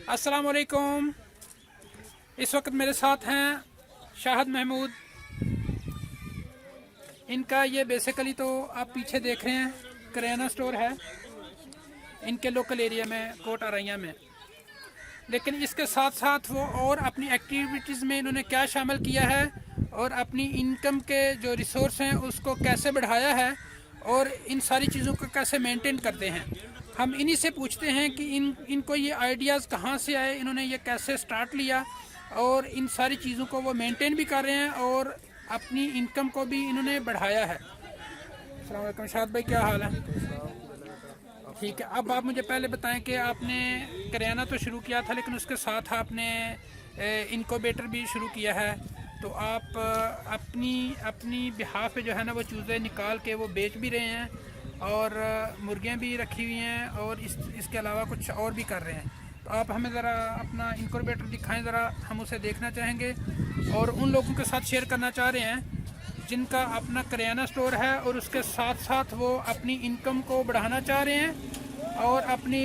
अस्सलाम वालेकुम। इस वक्त मेरे साथ हैं शाहिद महमूद। इनका ये बेसिकली तो आप पीछे देख रहे हैं करियाना स्टोर है इनके लोकल एरिया में कोट आरैया में। लेकिन इसके साथ साथ वो और अपनी एक्टिविटीज़ में इन्होंने क्या शामिल किया है और अपनी इनकम के जो रिसोर्स हैं उसको कैसे बढ़ाया है और इन सारी चीज़ों को कैसे मेंटेन करते हैं, हम इन्हीं से पूछते हैं कि इनको ये आइडियाज़ कहाँ से आए, इन्होंने ये कैसे स्टार्ट लिया और इन सारी चीज़ों को वो मेंटेन भी कर रहे हैं और अपनी इनकम को भी इन्होंने बढ़ाया है। अस्सलाम वालेकुम शाहिद भाई, क्या हाल है? ठीक है, अब आप मुझे पहले बताएं कि आपने करियाना तो शुरू किया था लेकिन उसके साथ आपने इनक्यूबेटर भी शुरू किया है, तो आप अपनी बिहाफ पे जो है ना वो चूज़े निकाल के वो बेच भी रहे हैं और मुर्गियां भी रखी हुई हैं और इसके अलावा कुछ और भी कर रहे हैं। तो आप हमें ज़रा अपना इनक्यूबेटर दिखाएं, ज़रा हम उसे देखना चाहेंगे और उन लोगों के साथ शेयर करना चाह रहे हैं जिनका अपना करियाना स्टोर है और उसके साथ साथ वो अपनी इनकम को बढ़ाना चाह रहे हैं और अपनी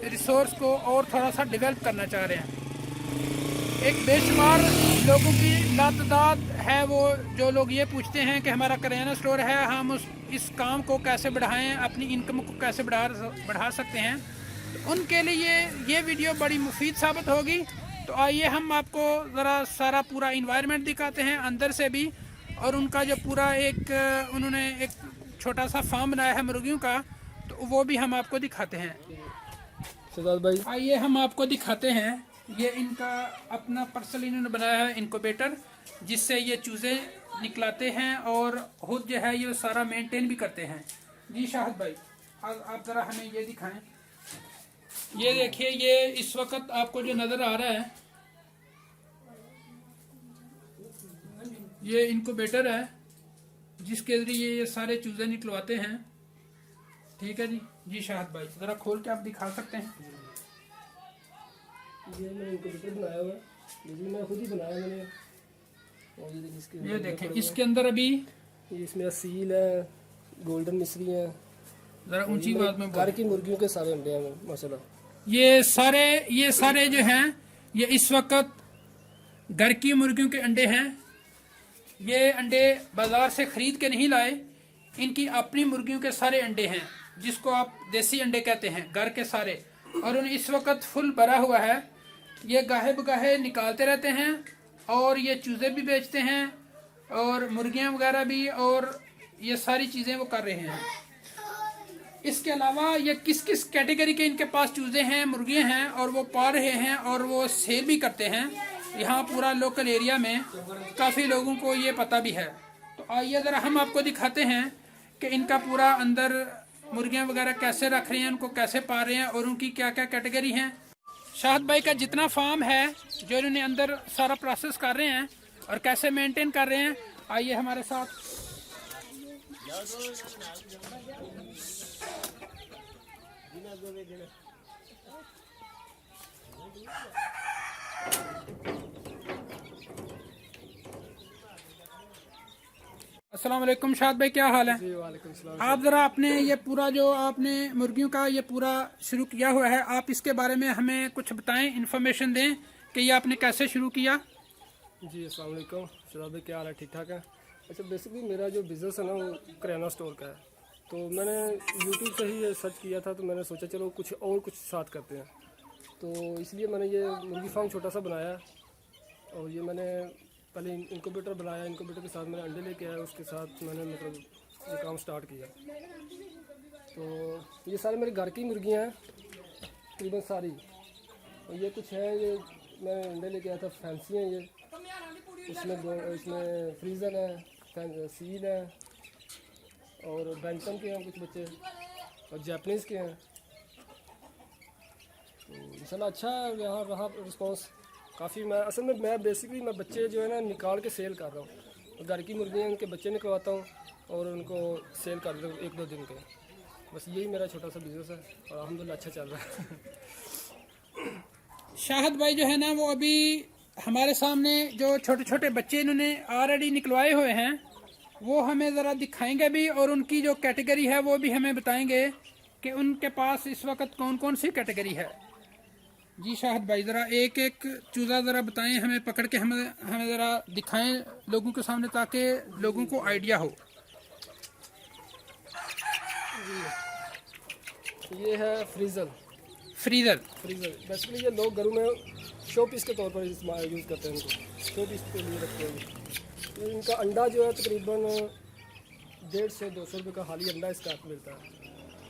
रिसोर्स को और थोड़ा सा डेवलप करना चाह रहे हैं। एक बेशुमार लोगों की लातदाद है वो जो लोग ये पूछते हैं कि हमारा करियाना स्टोर है, हम इस काम को कैसे बढ़ाएं, अपनी इनकम को कैसे बढ़ा सकते हैं। तो उनके लिए ये वीडियो बड़ी मुफीद साबित होगी। तो आइए हम आपको ज़रा सारा पूरा इन्वायरमेंट दिखाते हैं अंदर से भी, और उनका जो पूरा उन्होंने एक छोटा सा फार्म बनाया है मुर्गियों का, तो वो भी हम आपको दिखाते हैं। सिद्धार्थ भाई, आइए हम आपको दिखाते हैं। ये इनका अपना पर्सनल इन्होंने बनाया है इनक्यूबेटर, जिससे ये चूज़े निकलाते हैं और खुद जो है ये सारा मेंटेन भी करते हैं। जी शाहिद भाई, आप ज़रा हमें ये दिखाएं। ये देखिए, ये इस वक्त आपको जो नज़र आ रहा है ये इनक्यूबेटर है जिसके ज़रिए ये सारे चूज़े निकलवाते हैं। ठीक है जी। जी शाहिद भाई, ज़रा खोल के आप दिखा सकते हैं। ये मैंने इनक्यूबेटर बनाया हुआ है, लेकिन मैं खुद ही बनाया मैंने। और ये देखें, इसके अंदर अभी इसमें सील है, गोल्डन मिस्री है। ज़रा ऊंची बात में घर की मुर्गियों के सारे अंडे हैं माशाल्लाह। ये सारे जो हैं ये इस वक्त घर की मुर्गियों के अंडे हैं। ये अंडे बाजार से खरीद के नहीं लाए, इनकी अपनी मुर्गियों के सारे अंडे हैं जिसको आप देसी अंडे कहते हैं, घर के सारे। और उन्हें इस वक्त फुल भरा हुआ है। ये गाहे बगाहे निकालते रहते हैं और ये चूज़े भी बेचते हैं और मुर्गियां वगैरह भी, और ये सारी चीज़ें वो कर रहे हैं। इसके अलावा ये किस किस कैटेगरी के इनके पास चूज़े हैं, मुर्गियां हैं और वो पाल रहे हैं और वो सेल भी करते हैं। यहाँ पूरा लोकल एरिया में काफ़ी लोगों को ये पता भी है। तो आइए ज़रा हम आपको दिखाते हैं कि इनका पूरा अंदर मुर्गियां वगैरह कैसे रख रहे हैं, उनको कैसे पाल रहे हैं और उनकी क्या क्या कैटेगरी हैं। शाहिद भाई का जितना फार्म है जो इन्होंने अंदर सारा प्रोसेस कर रहे हैं और कैसे मेंटेन कर रहे हैं, आइए हमारे साथ। अस्सलाम वालेकुम शाहिद भाई, क्या हाल है? जी वालेकुम सलाम। आप ज़रा अपने ये पूरा जो आपने मुर्गियों का ये पूरा शुरू किया हुआ है, आप इसके बारे में हमें कुछ बताएं, इन्फॉर्मेशन दें कि ये आपने कैसे शुरू किया। जी अस्सलाम वालेकुम सिद्धार्थ भाई, क्या हाल है? ठीक ठाक है। अच्छा, बेसिकली मेरा जो बिज़नेस है ना वो करियाना स्टोर का है। तो मैंने यूट्यूब से ही सर्च किया था, तो मैंने सोचा चलो कुछ साथ करते हैं। तो इसलिए मैंने ये मुर्गी फार्म छोटा सा बनाया और ये मैंने पहले इनक्यूबेटर बनाया, इनक्यूबेटर के साथ मैंने अंडे लेके आया, उसके साथ मैंने मतलब ये काम स्टार्ट किया। तो ये सारे मेरे घर की मुर्गियाँ हैं तकरीबन सारी। और ये कुछ है, ये मैं अंडे लेके आया था, फैंसी हैं ये। इसमें फ्रीजन है, सील है और बैंटम के हैं कुछ बच्चे और जैपनीज़ के हैं। तो इंशाल्लाह अच्छा यहाँ रहा रिस्पॉन्स काफ़ी। मैं बेसिकली बच्चे जो है ना निकाल के सेल कर रहा हूँ। घर की मुर्गियाँ उनके बच्चे निकलवाता हूँ और उनको सेल कर देता हूँ 1-2 दिन के। बस यही मेरा छोटा सा बिज़नेस है और अल्हम्दुलिल्लाह अच्छा चल रहा है। शाहिद भाई जो है ना वो अभी हमारे सामने जो छोटे छोटे बच्चे इन्होंने ऑलरेडी निकलवाए हुए हैं वो हमें ज़रा दिखाएंगे भी और उनकी जो कैटेगरी है वो भी हमें बताएंगे कि उनके पास इस वक्त कौन कौन सी कैटेगरी है। जी शाहिद भाई, ज़रा एक एक चूज़ा ज़रा बताएं हमें, पकड़ के हमें हमें ज़रा दिखाएं लोगों के सामने, ताकि लोगों को आइडिया हो। ये है फ्रीज़र। फ्रीज़र। बेसिकली ये लोग घरों में शो पीस के तौर पर इस्तेमाल यूज़ करते हैं, इनको शो पीस के लिए रखते हैं। तो इनका अंडा जो है तकरीबन 150 से 200 रुपये का हाली अंडा इसका आपको मिलता है।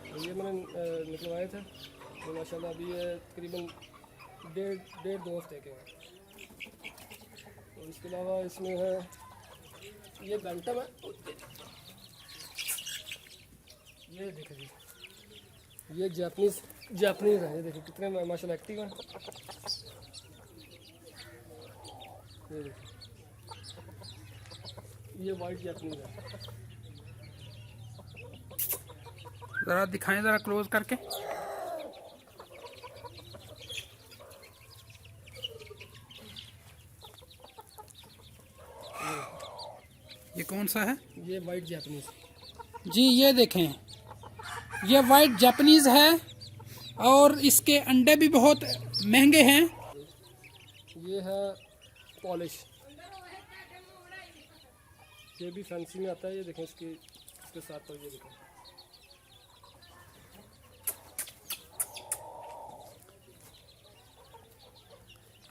तो ये मैंने निकलवाए थे, तो माशाल्लाह अभी ये तकरीबन डेढ़ 2 हफ्ते के हैं। और इसके अलावा इसमें है ये बैंटम है, ये देखिए जी, ये जापानीज़ है। ये देखिए कितने माशाल्लाह एक्टिव हैं। ये देखिए, ये वाइट जापानीज़ है। ज़रा दिखाएं ज़रा क्लोज करके। ये कौन सा है? ये वाइट जापानीज़। जी ये देखें, ये वाइट जापानीज़ है और इसके अंडे भी बहुत महंगे हैं। ये है पॉलिश, ये भी फैंसी में आता है। ये देखें इसके साथ पर, ये देखें।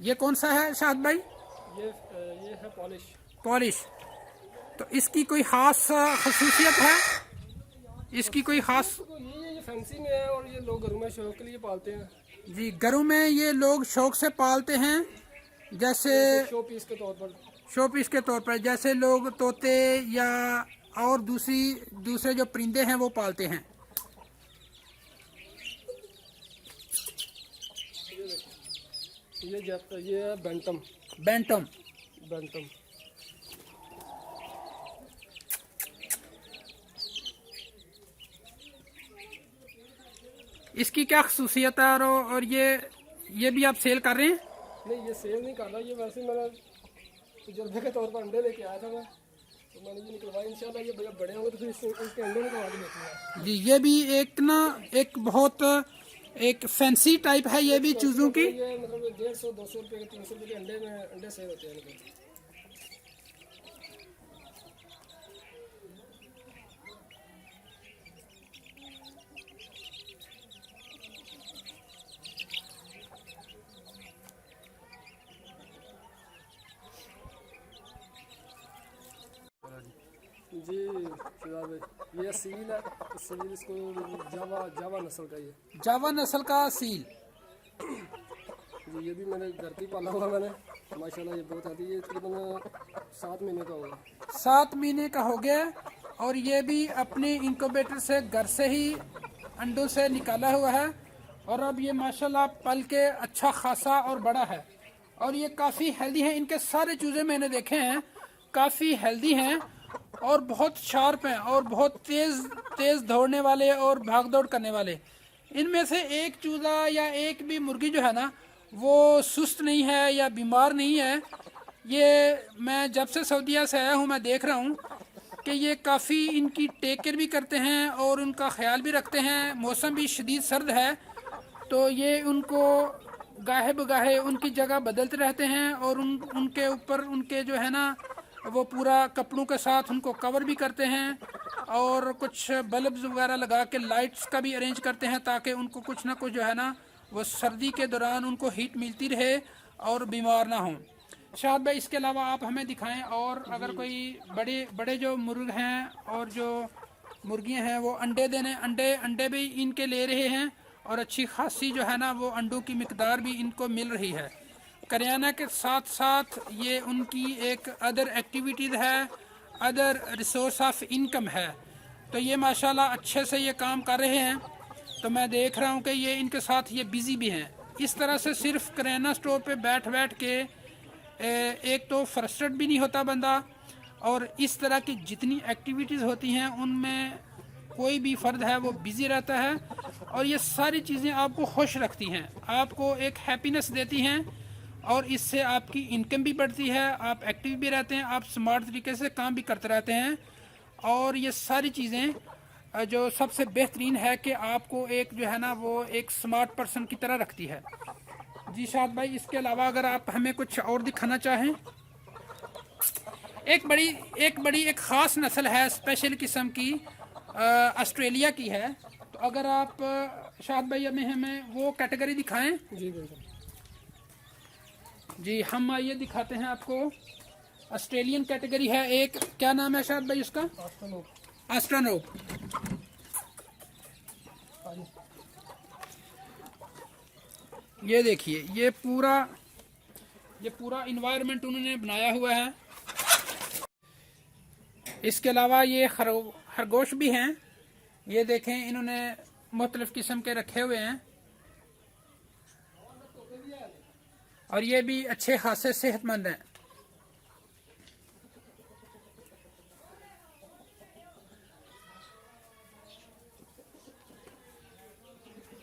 ये कौन सा है शाहिद भाई? ये है पॉलिश। पॉलिश। तो इसकी कोई ख़ास खसूसियत है? इसकी कोई ख़ास? तो ये फैंसी में है और ये लोग घरों में शौक के लिए पालते हैं। जी, घरों में ये लोग शौक से पालते हैं, जैसे शो पीस के तौर पर। शो पीस के तौर पर, जैसे लोग तोते या और दूसरे जो परिंदे हैं वो पालते हैं। ये है बैंटम। बैंटम। इसकी क्या खसूसियत है? और ये भी आप सेल कर रहे हैं? नहीं, ये सेल नहीं कर रहा, ये वैसे मैंने तजुर्बे के तौर पर अंडे लेके आया था मैं, तो मैंने ये निकलवाया। इंशाल्लाह ये बड़े होंगे तो फिर इसके अंडे निकलवा के बेचूंगा। जी, ये भी एक बहुत एक फैंसी टाइप है ये भी चूज़ों की। ये मतलब 150 200 रुपये के 300 रुपये के अंडे सेल होते हैं इनके। जी फिलहाल ये सील है। सील इसको जावा नस्ल का, ये जावा नस्ल का सील। जी ये भी मैंने घर पे पाला हुआ मैंने, माशाल्लाह ये बहुत आती है। ये तकरीबन 7 महीने का होगा। 7 महीने का हो गया और ये भी अपने इंक्यूबेटर से घर से ही अंडों से निकाला हुआ है और अब ये माशाल्लाह पल के अच्छा खासा और बड़ा है और ये काफ़ी हेल्दी है। इनके सारे चूज़े मैंने देखे हैं, काफ़ी हेल्दी हैं और बहुत शार्प हैं और बहुत तेज़ दौड़ने वाले और भाग दौड़ करने वाले। इनमें से एक चूज़ा या एक भी मुर्गी जो है ना, वो सुस्त नहीं है या बीमार नहीं है। ये मैं जब से सऊदीया से आया हूँ मैं देख रहा हूँ कि ये काफ़ी इनकी टेक केयर भी करते हैं और उनका ख्याल भी रखते हैं। मौसम भी शदीद सर्द है तो ये उनको गाहे बगाहे उनकी जगह बदलते रहते हैं और उनके ऊपर उनके जो है ना वो पूरा कपड़ों के साथ उनको कवर भी करते हैं और कुछ बल्ब्स वगैरह लगा के लाइट्स का भी अरेंज करते हैं ताकि उनको कुछ ना कुछ जो है ना वो सर्दी के दौरान उनको हीट मिलती रहे और बीमार ना हों। शायद भाई इसके अलावा आप हमें दिखाएं और अगर कोई बड़े जो मुर्ग हैं और जो मुर्गियां हैं वो अंडे भी इनके ले रहे हैं और अच्छी खासी जो है ना वो अंडों की मिकदार भी इनको मिल रही है। करियाना के साथ साथ ये उनकी एक अदर एक्टिविटीज़ है, अदर रिसोर्स ऑफ इनकम है। तो ये माशाल्लाह अच्छे से ये काम कर रहे हैं। तो मैं देख रहा हूँ कि ये इनके साथ ये बिज़ी भी हैं। इस तरह से सिर्फ करियाना स्टोर पे बैठ के एक तो फ्रस्ट्रेट भी नहीं होता बंदा और इस तरह की जितनी एक्टिविटीज़ होती हैं उनमें कोई भी फ़र्द है वो बिज़ी रहता है और ये सारी चीज़ें आपको खुश रखती हैं, आपको एक हैप्पीनेस देती हैं और इससे आपकी इनकम भी बढ़ती है, आप एक्टिव भी रहते हैं, आप स्मार्ट तरीके से काम भी करते रहते हैं। और ये सारी चीज़ें जो सबसे बेहतरीन है कि आपको एक जो है ना वो एक स्मार्ट पर्सन की तरह रखती है। जी शाद भाई, इसके अलावा अगर आप हमें कुछ और दिखाना चाहें। एक ख़ास नस्ल है, स्पेशल किस्म की, ऑस्ट्रेलिया की है। तो अगर आप शाद भाई हमें वो कैटेगरी दिखाएं। जी बिल्कुल। जी हम आइए दिखाते हैं आपको। ऑस्ट्रेलियन कैटेगरी है एक, क्या नाम है शाद भाई उसका? एस्ट्रोनोप। ये देखिए, ये पूरा इन्वायरमेंट उन्होंने बनाया हुआ है। इसके अलावा ये खरगोश भी हैं। ये देखें, इन्होंने मुख्तलिफ किस्म के रखे हुए हैं और ये भी अच्छे खासे सेहतमंद हैं।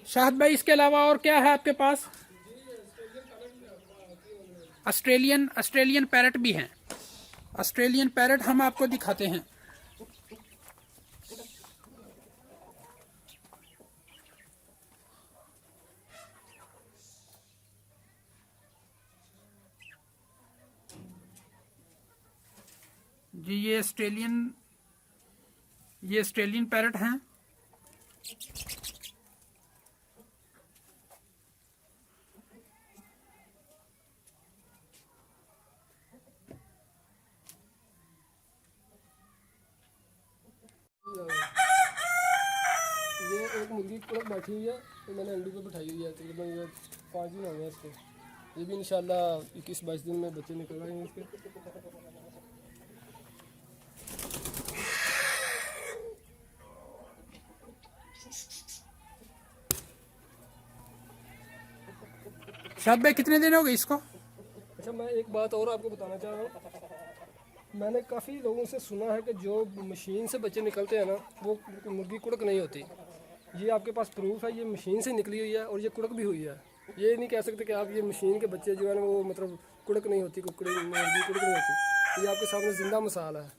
शाहद भाई, इसके अलावा और क्या है आपके पास? ऑस्ट्रेलियन पैरट भी हैं। ऑस्ट्रेलियन पैरट हम आपको दिखाते हैं। जी ये ऑस्ट्रेलियन पैरट हैं। ये एक मुर्गी कुड़क बैठी हुई है, तो मैंने अंडे पे बिठाई हुई है। तकरीबन ये 5 दिन हो गए इसको। ये भी इंशाल्लाह 21-22 दिन में बच्चे निकल आएंगे इसके। शाहद भाई, कितने दिन हो गए इसको? अच्छा, मैं एक बात और आपको बताना चाह रहा हूँ। मैंने काफ़ी लोगों से सुना है कि जो मशीन से बच्चे निकलते हैं ना, वो मुर्गी कुड़क नहीं होती। ये आपके पास प्रूफ है, ये मशीन से निकली हुई है और ये कुड़क भी हुई है। ये नहीं कह सकते कि आप ये मशीन के बच्चे जो है ना, वो मतलब कुड़क नहीं होती, मुर्गी कुड़क नहीं होती। ये आपके सामने ज़िंदा मिसाल है।